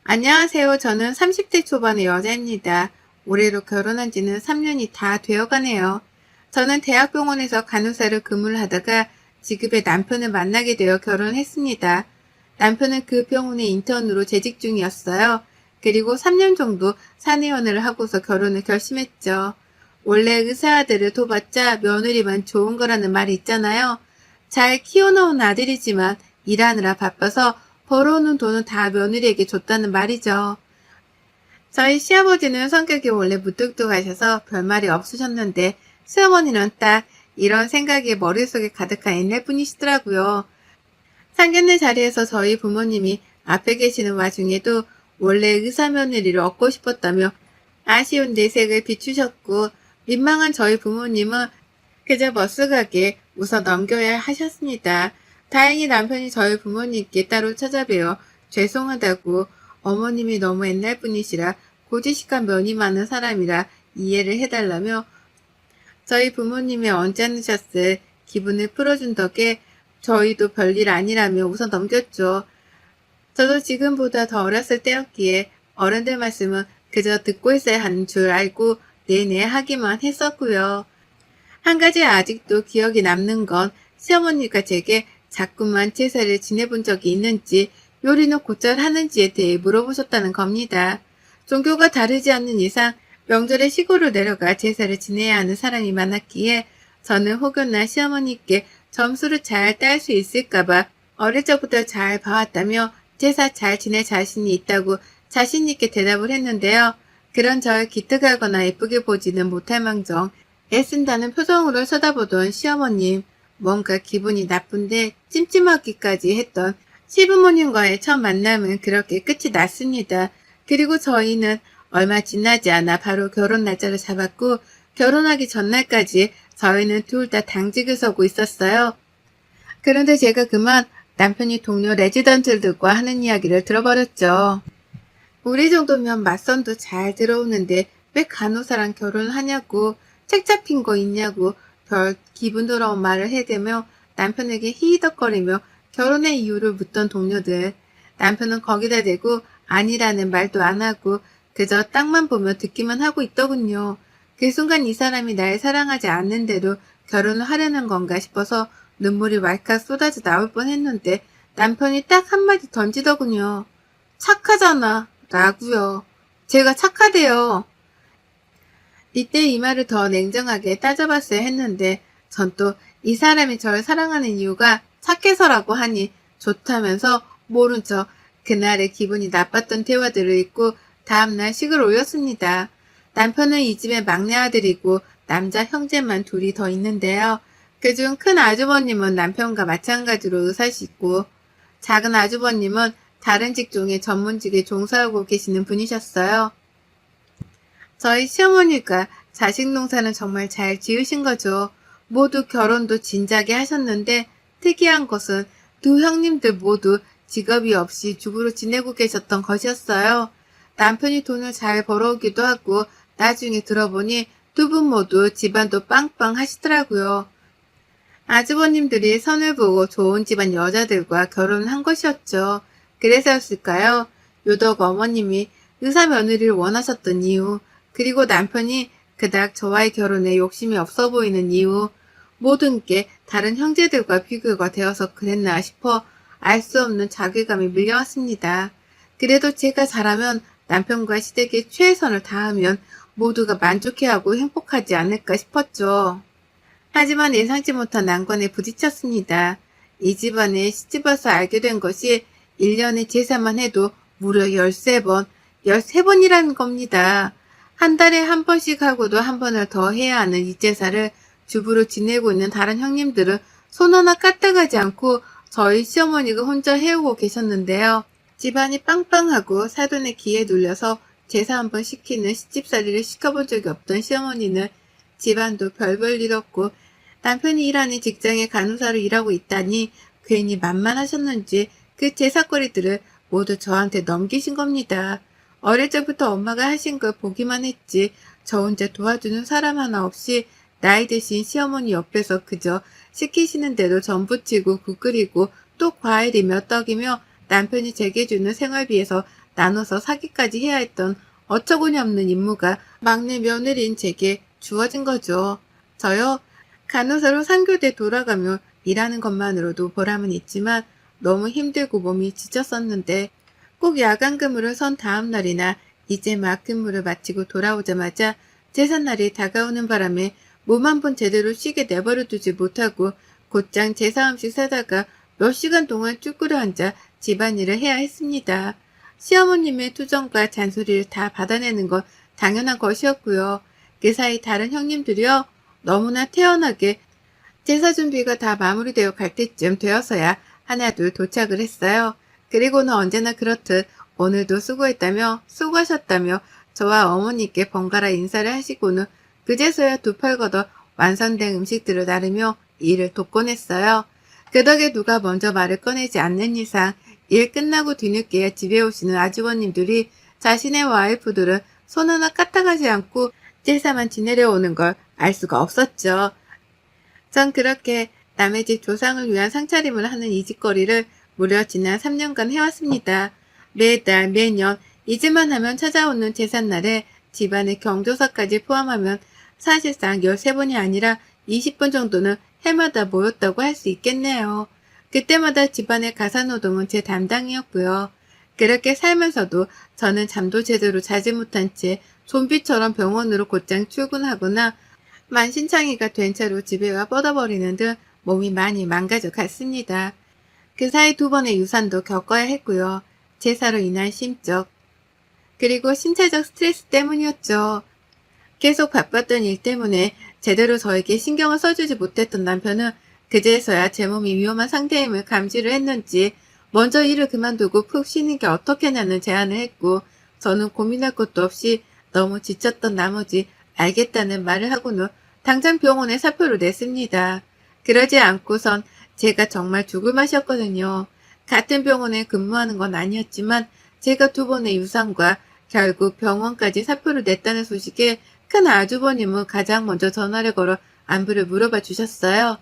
안녕하세요. 저는 30대 초반의 여자입니다. 올해로 결혼한 지는 3년이 다 되어가네요. 저는 대학병원에서 간호사로 근무를 하다가 지급의 남편을 만나게 되어 결혼했습니다. 남편은 그 병원의 인턴으로 재직 중이었어요. 그리고 3년 정도 사내연애를 하고서 결혼을 결심했죠. 원래 의사 아들을 둬봤자 며느리만 좋은 거라는 말이 있잖아요. 잘 키워놓은 아들이지만 일하느라 바빠서 벌어오는 돈은 다 며느리에게 줬다는 말이죠. 저희 시아버지는 성격이 원래 무뚝뚝하셔서 별말이 없으셨는데 시어머니는 딱 이런 생각이 머릿속에 가득한 옛날 분이시더라고요. 상견례 자리에서 저희 부모님이 앞에 계시는 와중에도 원래 의사 며느리를 얻고 싶었다며 아쉬운 내색을 비추셨고 민망한 저희 부모님은 그저 머쓱하게 웃어 넘겨야 하셨습니다. 다행히 남편이 저희 부모님께 따로 찾아뵈어 죄송하다고 어머님이 너무 옛날 분이시라 고지식한 면이 많은 사람이라 이해를 해달라며 저희 부모님이 언짢으셨을 기분을 풀어준 덕에 저희도 별일 아니라며 웃어 넘겼죠. 저도 지금보다 더 어렸을 때였기에 어른들 말씀은 그저 듣고 있어야 하는 줄 알고 내내 하기만 했었고요. 한 가지 아직도 기억이 남는 건 시어머니가 제게 자꾸만 제사를 지내본 적이 있는지 요리는 곧잘 하는지에 대해 물어보셨다는 겁니다. 종교가 다르지 않는 이상 명절에 시골로 내려가 제사를 지내야 하는 사람이 많았기에 저는 혹여나 시어머니께 점수를 잘 딸 수 있을까봐 어릴 적부터 잘 봐왔다며 제사 잘 지낼 자신이 있다고 자신 있게 대답을 했는데요. 그런 절 기특하거나 예쁘게 보지는 못할 망정 애쓴다는 표정으로 쳐다보던 시어머님, 뭔가 기분이 나쁜데 찜찜하기까지 했던 시부모님과의 첫 만남은 그렇게 끝이 났습니다. 그리고 저희는 얼마 지나지 않아 바로 결혼 날짜를 잡았고 결혼하기 전날까지 저희는 둘 다 당직을 서고 있었어요. 그런데 제가 그만 남편이 동료 레지던트들과 하는 이야기를 들어버렸죠. 우리 정도면 맞선도 잘 들어오는데 왜 간호사랑 결혼하냐고 책 잡힌 거 있냐고 별 기분 더러운 말을 해대며 남편에게 히히덕거리며 결혼의 이유를 묻던 동료들. 남편은 거기다 대고 아니라는 말도 안 하고 그저 땅만 보며 듣기만 하고 있더군요. 그 순간 이 사람이 날 사랑하지 않는데도 결혼을 하려는 건가 싶어서 눈물이 왈칵 쏟아져 나올 뻔했는데 남편이 딱 한마디 던지더군요. 착하잖아. 라고요. 제가 착하대요. 이때 이 말을 더 냉정하게 따져봤어야 했는데 전 또 이 사람이 저를 사랑하는 이유가 착해서라고 하니 좋다면서 모른 척 그날의 기분이 나빴던 대화들을 잊고 다음날 식을 올렸습니다. 남편은 이 집의 막내 아들이고 남자 형제만 둘이 더 있는데요. 그중 큰 아주버님은 남편과 마찬가지로 의사시고 작은 아주버님은 다른 직종의 전문직에 종사하고 계시는 분이셨어요. 저희 시어머니가 자식 농사는 정말 잘 지으신 거죠. 모두 결혼도 진작에 하셨는데 특이한 것은 두 형님들 모두 직업이 없이 주부로 지내고 계셨던 것이었어요. 남편이 돈을 잘 벌어오기도 하고 나중에 들어보니 두 분 모두 집안도 빵빵 하시더라고요. 아주버님들이 선을 보고 좋은 집안 여자들과 결혼한 것이었죠. 그래서였을까요? 유독 어머님이 의사 며느리를 원하셨던 이유, 그리고 남편이 그닥 저와의 결혼에 욕심이 없어 보이는 이유, 모든 게 다른 형제들과 비교가 되어서 그랬나 싶어 알 수 없는 자괴감이 밀려왔습니다. 그래도 제가 잘하면 남편과 시댁에 최선을 다하면 모두가 만족해하고 행복하지 않을까 싶었죠. 하지만 예상치 못한 난관에 부딪혔습니다. 이 집안에 시집와서 알게 된 것이 1년의 제사만 해도 무려 13번, 13번이라는 겁니다. 한 달에 한 번씩 하고도 한 번을 더 해야 하는 이 제사를 주부로 지내고 있는 다른 형님들은 손 하나 까딱하지 않고 저희 시어머니가 혼자 해오고 계셨는데요. 집안이 빵빵하고 사돈의 기에 눌려서 제사 한 번 시키는 시집살이를 시켜본 적이 없던 시어머니는 집안도 별볼일 없고 남편이 일하는 직장에 간호사로 일하고 있다니 괜히 만만하셨는지 그 제사거리들을 모두 저한테 넘기신 겁니다. 어릴 적부터 엄마가 하신 걸 보기만 했지 저 혼자 도와주는 사람 하나 없이 나이 드신 시어머니 옆에서 그저 시키시는 대로 전 부치고 국 끓이고 또 과일이며 떡이며 남편이 제게 주는 생활비에서 나눠서 사기까지 해야 했던 어처구니 없는 임무가 막내 며느리인 제게 주어진 거죠. 저요, 간호사로 3교대 돌아가며 일하는 것만으로도 보람은 있지만 너무 힘들고 몸이 지쳤었는데 꼭 야간 근무를 선 다음 날이나 이제 막 근무를 마치고 돌아오자마자 제삿날이 다가오는 바람에 몸 한 번 제대로 쉬게 내버려 두지 못하고 곧장 제사 음식 사다가 몇 시간 동안 쭈그려 앉아 집안일을 해야 했습니다. 시어머님의 투정과 잔소리를 다 받아내는 건 당연한 것이었고요. 그 사이 다른 형님들이요, 너무나 태연하게 제사 준비가 다 마무리되어 갈 때쯤 되어서야 하나둘 도착을 했어요. 그리고는 언제나 그렇듯 오늘도 수고했다며 수고하셨다며 저와 어머니께 번갈아 인사를 하시고는 그제서야 두 팔 걷어 완성된 음식들을 나르며 일을 돕곤 했어요. 그 덕에 누가 먼저 말을 꺼내지 않는 이상 일 끝나고 뒤늦게야 집에 오시는 아주버님들이 자신의 와이프들은 손 하나 까딱하지 않고 제사만 지내려 오는 걸 알 수가 없었죠. 전 그렇게 남의 집 조상을 위한 상차림을 하는 이 짓거리를 무려 지난 3년간 해왔습니다. 매달 매년 잊을만 하면 찾아오는 제삿날에 집안의 경조사까지 포함하면 사실상 13번이 아니라 20번 정도는 해마다 모였다고 할 수 있겠네요. 그때마다 집안의 가사노동은 제 담당이었고요. 그렇게 살면서도 저는 잠도 제대로 자지 못한 채 좀비처럼 병원으로 곧장 출근하거나 만신창이가 된 채로 집에 와 뻗어버리는 등 몸이 많이 망가져 갔습니다. 그 사이 2번의 유산도 겪어야 했고요. 제사로 인한 심적, 그리고 신체적 스트레스 때문이었죠. 계속 바빴던 일 때문에 제대로 저에게 신경을 써주지 못했던 남편은 그제서야 제 몸이 위험한 상태임을 감지를 했는지 먼저 일을 그만두고 푹 쉬는 게 어떻겠냐는 제안을 했고, 저는 고민할 것도 없이 너무 지쳤던 나머지 알겠다는 말을 하고는 당장 병원에 사표를 냈습니다. 그러지 않고선 제가 정말 죽을 맛이었거든요. 같은 병원에 근무하는 건 아니었지만 제가 2번의 유산과 결국 병원까지 사표를 냈다는 소식에 큰 아주버님은 가장 먼저 전화를 걸어 안부를 물어봐 주셨어요.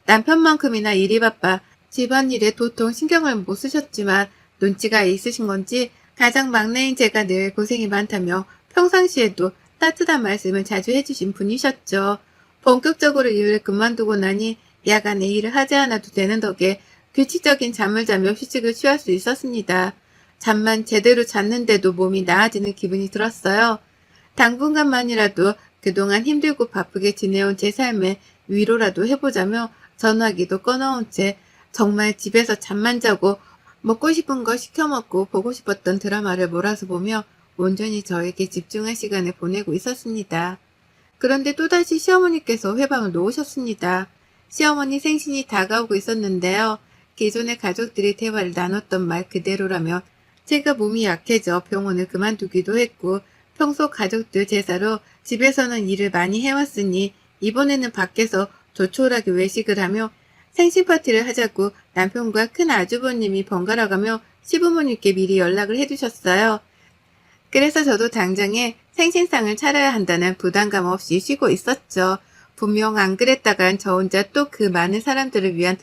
남편만큼이나 일이 바빠 집안일에 도통 신경을 못 쓰셨지만 눈치가 있으신 건지 가장 막내인 제가 늘 고생이 많다며 평상시에도 따뜻한 말씀을 자주 해주신 분이셨죠. 본격적으로 일을 그만두고 나니 야간에 일을 하지 않아도 되는 덕에 규칙적인 잠을 자며 휴식을 취할 수 있었습니다. 잠만 제대로 잤는데도 몸이 나아지는 기분이 들었어요. 당분간만이라도 그동안 힘들고 바쁘게 지내온 제 삶에 위로라도 해보자며 전화기도 꺼놓은 채 정말 집에서 잠만 자고 먹고 싶은 거 시켜 먹고 보고 싶었던 드라마를 몰아서 보며 온전히 저에게 집중할 시간을 보내고 있었습니다. 그런데 또다시 시어머니께서 회방을 놓으셨습니다. 시어머니 생신이 다가오고 있었는데요. 기존의 가족들이 대화를 나눴던 말 그대로라면 제가 몸이 약해져 병원을 그만두기도 했고 평소 가족들 제사로 집에서는 일을 많이 해왔으니 이번에는 밖에서 조촐하게 외식을 하며 생신 파티를 하자고 남편과 큰 아주버님이 번갈아가며 시부모님께 미리 연락을 해두셨어요. 그래서 저도 당장에 생신상을 차려야 한다는 부담감 없이 쉬고 있었죠. 분명 안 그랬다간 저 혼자 또 그 많은 사람들을 위한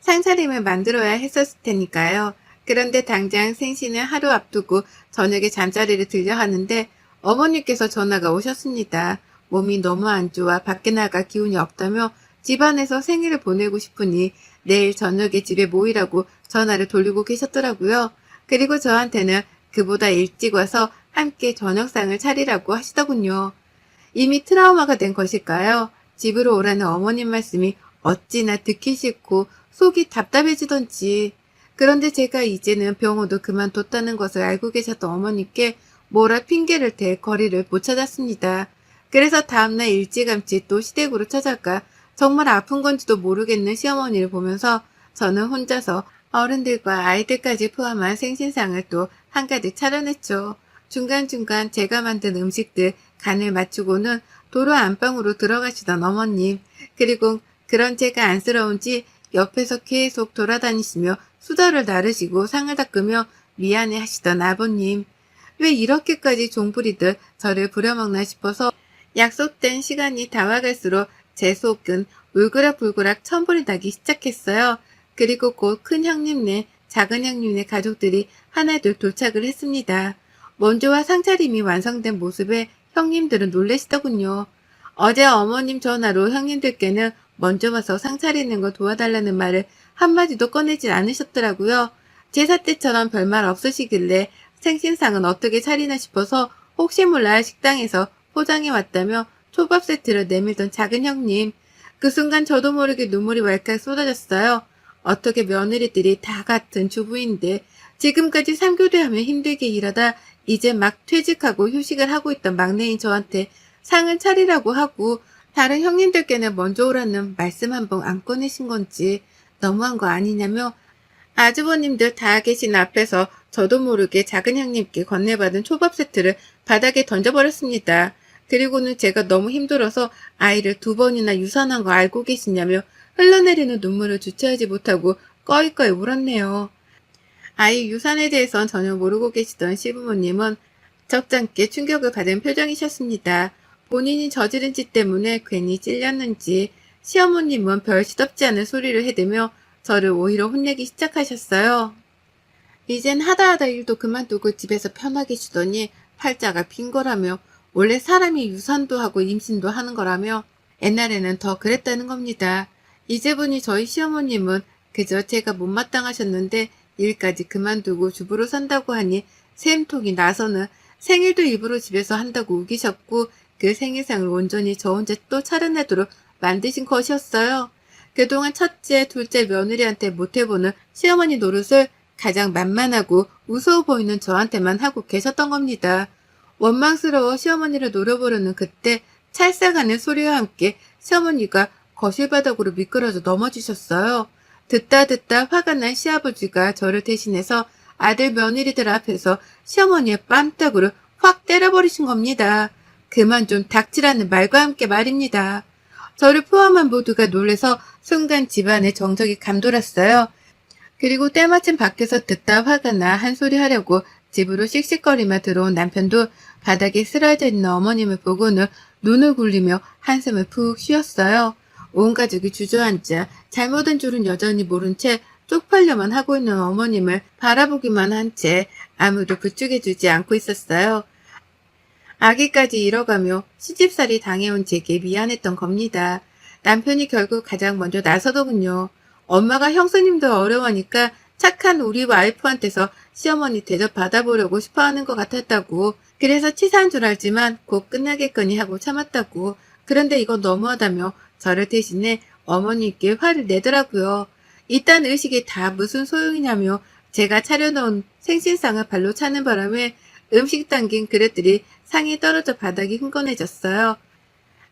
상차림을 만들어야 했었을 테니까요. 그런데 당장 생신을 하루 앞두고 저녁에 잠자리를 들려 하는데 어머니께서 전화가 오셨습니다. 몸이 너무 안 좋아 밖에 나갈 기운이 없다며 집안에서 생일을 보내고 싶으니 내일 저녁에 집에 모이라고 전화를 돌리고 계셨더라고요. 그리고 저한테는 그보다 일찍 와서 함께 저녁상을 차리라고 하시더군요. 이미 트라우마가 된 것일까요? 집으로 오라는 어머님 말씀이 어찌나 듣기 싫고 속이 답답해지던지. 그런데 제가 이제는 병원도 그만뒀다는 것을 알고 계셨던 어머니께 뭐라 핑계를 댈 거리를 못 찾았습니다. 그래서 다음날 일찌감치 또 시댁으로 찾아가 정말 아픈 건지도 모르겠는 시어머니를 보면서 저는 혼자서 어른들과 아이들까지 포함한 생신상을 또 한가득 차려냈죠. 중간중간 제가 만든 음식들 간을 맞추고는 도로 안방으로 들어가시던 어머님, 그리고 그런 제가 안쓰러운지 옆에서 계속 돌아다니시며 수저를 나르시고 상을 닦으며 미안해 하시던 아버님. 왜 이렇게까지 종부리듯 저를 부려먹나 싶어서 약속된 시간이 다가갈수록 제 속은 울그락불그락 천불이 나기 시작했어요. 그리고 곧 큰 형님네 작은 형님네 가족들이 하나둘 도착을 했습니다. 먼저와 상차림이 완성된 모습에 형님들은 놀라시더군요. 어제 어머님 전화로 형님들께는 먼저 와서 상 차리는 거 도와달라는 말을 한마디도 꺼내질 않으셨더라고요. 제사 때처럼 별말 없으시길래 생신상은 어떻게 차리나 싶어서 혹시 몰라 식당에서 포장해 왔다며 초밥 세트를 내밀던 작은 형님. 그 순간 저도 모르게 눈물이 왈칵 쏟아졌어요. 어떻게 며느리들이 다 같은 주부인데 지금까지 3교대하며 힘들게 일하다 이제 막 퇴직하고 휴식을 하고 있던 막내인 저한테 상을 차리라고 하고 다른 형님들께는 먼저 오라는 말씀 한 번 안 꺼내신 건지 너무한 거 아니냐며 아주버님들 다 계신 앞에서 저도 모르게 작은 형님께 건네받은 초밥 세트를 바닥에 던져버렸습니다. 그리고는 제가 너무 힘들어서 아이를 2번이나 유산한 거 알고 계시냐며 흘러내리는 눈물을 주체하지 못하고 꺼이꺼이 울었네요. 아이 유산에 대해선 전혀 모르고 계시던 시부모님은 적잖게 충격을 받은 표정이셨습니다. 본인이 저지른 짓 때문에 괜히 찔렸는지 시어머님은 별 시덥지 않은 소리를 해대며 저를 오히려 혼내기 시작하셨어요. 이젠 하다 일도 그만두고 집에서 편하게 쉬더니 팔자가 빈 거라며 원래 사람이 유산도 하고 임신도 하는 거라며 옛날에는 더 그랬다는 겁니다. 이제 보니 저희 시어머님은 그저 제가 못마땅하셨는데 일까지 그만두고 주부로 산다고 하니 샘통이 나서는 생일도 일부러 집에서 한다고 우기셨고 그 생일상을 온전히 저 혼자 또 차려내도록 만드신 것이었어요. 그동안 첫째, 둘째 며느리한테 못해보는 시어머니 노릇을 가장 만만하고 우스워 보이는 저한테만 하고 계셨던 겁니다. 원망스러워 시어머니를 노려보려는 그때 찰싹하는 소리와 함께 시어머니가 거실 바닥으로 미끄러져 넘어지셨어요. 듣다 화가 난 시아버지가 저를 대신해서 아들 며느리들 앞에서 시어머니의 뺨따구를 확 때려버리신 겁니다. 그만 좀 닥치라는 말과 함께 말입니다. 저를 포함한 모두가 놀래서 순간 집안의 정적이 감돌았어요. 그리고 때마침 밖에서 듣다 화가 나 한 소리 하려고 집으로 씩씩거리며 들어온 남편도 바닥에 쓰러져 있는 어머님을 보고는 눈을 굴리며 한숨을 푹 쉬었어요. 온 가족이 주저앉아 잘못한 줄은 여전히 모른 채 쪽팔려만 하고 있는 어머님을 바라보기만 한 채 아무도 부축해주지 않고 있었어요. 아기까지 잃어가며 시집살이 당해온 제게 미안했던 겁니다. 남편이 결국 가장 먼저 나서더군요. 엄마가 형수님들 어려워하니까 착한 우리 와이프한테서 시어머니 대접 받아보려고 싶어하는 것 같았다고. 그래서 치사한 줄 알지만 곧 끝나겠거니 하고 참았다고. 그런데 이건 너무하다며 저를 대신해 어머니께 화를 내더라고요. 이딴 의식이 다 무슨 소용이냐며 제가 차려놓은 생신상을 발로 차는 바람에 음식 담긴 그릇들이 상에 떨어져 바닥이 흥건해졌어요.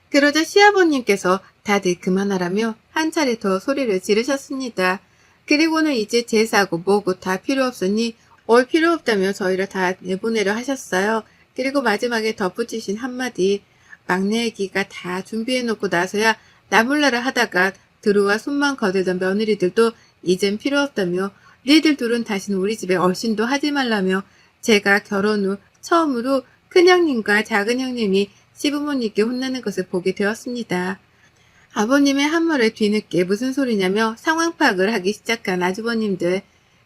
그러자 시아버님께서 다들 그만하라며 한 차례 더 소리를 지르셨습니다. 그리고는 이제 제사고 뭐고 다 필요 없으니 올 필요 없다며 저희를 다 내보내려 하셨어요. 그리고 마지막에 덧붙이신 한마디, 막내 애기가 다 준비해놓고 나서야 나몰라라 하다가 들어와 손만 거들던 며느리들도 이젠 필요 없다며 니들 둘은 다시는 우리 집에 얼씬도 하지 말라며 제가 결혼 후 처음으로 큰형님과 작은형님이 시부모님께 혼나는 것을 보게 되었습니다. 아버님의 한 말을 뒤늦게 무슨 소리냐며 상황 파악을 하기 시작한 아주버님들.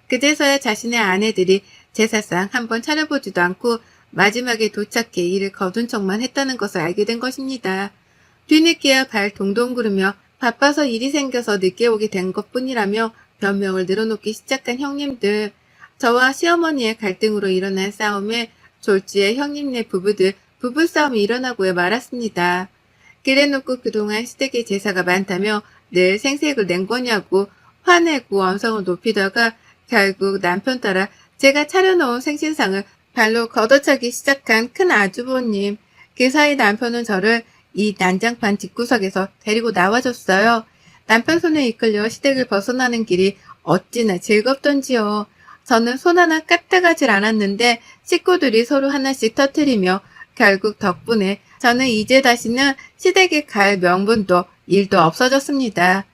그제서야 자신의 아내들이 제사상 한번 차려보지도 않고 마지막에 도착해 일을 거둔 척만 했다는 것을 알게 된 것입니다. 뒤늦게야 발 동동 구르며 바빠서 일이 생겨서 늦게 오게 된 것뿐이라며 변명을 늘어놓기 시작한 형님들. 저와 시어머니의 갈등으로 일어난 싸움에 졸지에 형님네 부부들 부부싸움이 일어나고야 말았습니다. 그래놓고 그동안 시댁에 제사가 많다며 늘 생색을 낸 거냐고 화내고 언성을 높이다가 결국 남편 따라 제가 차려놓은 생신상을 발로 걷어차기 시작한 큰 아주버님. 그 사이 남편은 저를 이 난장판 뒷구석에서 데리고 나와줬어요. 남편 손에 이끌려 시댁을 벗어나는 길이 어찌나 즐겁던지요. 저는 손 하나 까딱하질 않았는데 식구들이 서로 하나씩 터뜨리며 결국 덕분에 저는 이제 다시는 시댁에 갈 명분도 일도 없어졌습니다.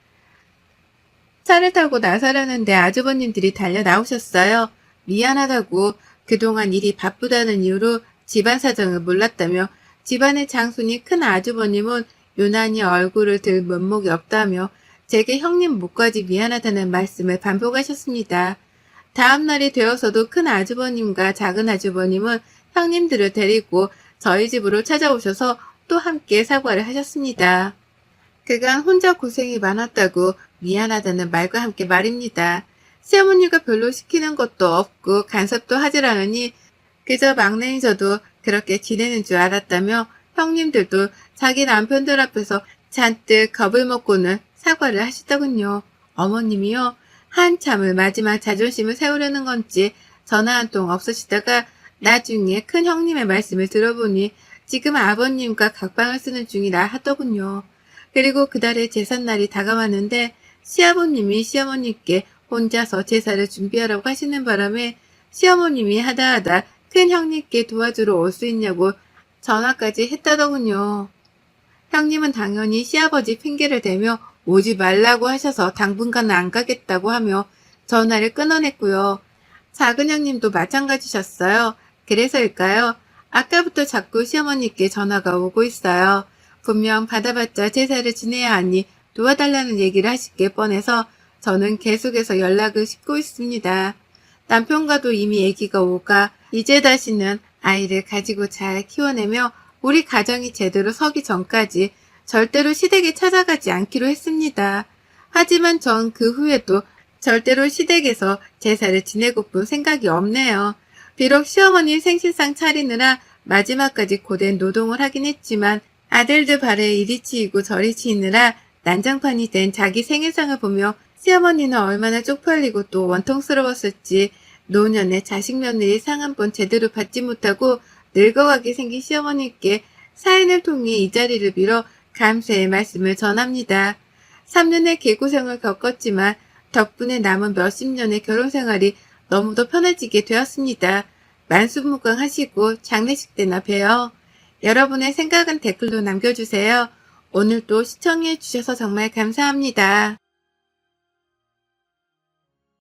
차를 타고 나서려는데 아주버님들이 달려 나오셨어요. 미안하다고 그동안 일이 바쁘다는 이유로 집안 사정을 몰랐다며 집안의 장손이 큰 아주버님은 유난히 얼굴을 들 면목이 없다며 제게 형님 목까지 미안하다는 말씀을 반복하셨습니다. 다음 날이 되어서도 큰 아주버님과 작은 아주버님은 형님들을 데리고 저희 집으로 찾아오셔서 또 함께 사과를 하셨습니다. 그간 혼자 고생이 많았다고 미안하다는 말과 함께 말입니다. 시어머니가 별로 시키는 것도 없고 간섭도 하질 않으니 그저 막내인 저도 그렇게 지내는 줄 알았다며 형님들도 자기 남편들 앞에서 잔뜩 겁을 먹고는 사과를 하시더군요. 어머님이요. 한참을 마지막 자존심을 세우려는 건지 전화 한 통 없으시다가 나중에 큰 형님의 말씀을 들어보니 지금 아버님과 각방을 쓰는 중이라 하더군요. 그리고 그달의 제삿날이 다가왔는데 시아버님이 시어머님께 혼자서 제사를 준비하라고 하시는 바람에 시어머님이 하다하다 큰 형님께 도와주러 올 수 있냐고 전화까지 했다더군요. 형님은 당연히 시아버지 핑계를 대며 오지 말라고 하셔서 당분간은 안 가겠다고 하며 전화를 끊어냈고요. 작은 형님도 마찬가지셨어요. 그래서일까요? 아까부터 자꾸 시어머니께 전화가 오고 있어요. 분명 받아봤자 제사를 지내야 하니 도와달라는 얘기를 하실 게 뻔해서 저는 계속해서 연락을 싣고 있습니다. 남편과도 이미 얘기가 오가 이제 다시는 아이를 가지고 잘 키워내며 우리 가정이 제대로 서기 전까지 절대로 시댁에 찾아가지 않기로 했습니다. 하지만 전 그 후에도 절대로 시댁에서 제사를 지내고픈 생각이 없네요. 비록 시어머니 생신상 차리느라 마지막까지 고된 노동을 하긴 했지만 아들들 발에 이리 치이고 저리 치이느라 난장판이 된 자기 생일상을 보며 시어머니는 얼마나 쪽팔리고 또 원통스러웠을지 노년에 자식 며느리 상 한 번 제대로 받지 못하고 늙어가게 생긴 시어머니께 사인을 통해 이 자리를 빌어 감사의 말씀을 전합니다. 3년의 개고생을 겪었지만 덕분에 남은 몇십 년의 결혼생활이 너무도 편해지게 되었습니다. 만수무강하시고 장례식 때나 봬요. 여러분의 생각은 댓글로 남겨주세요. 오늘도 시청해 주셔서 정말 감사합니다.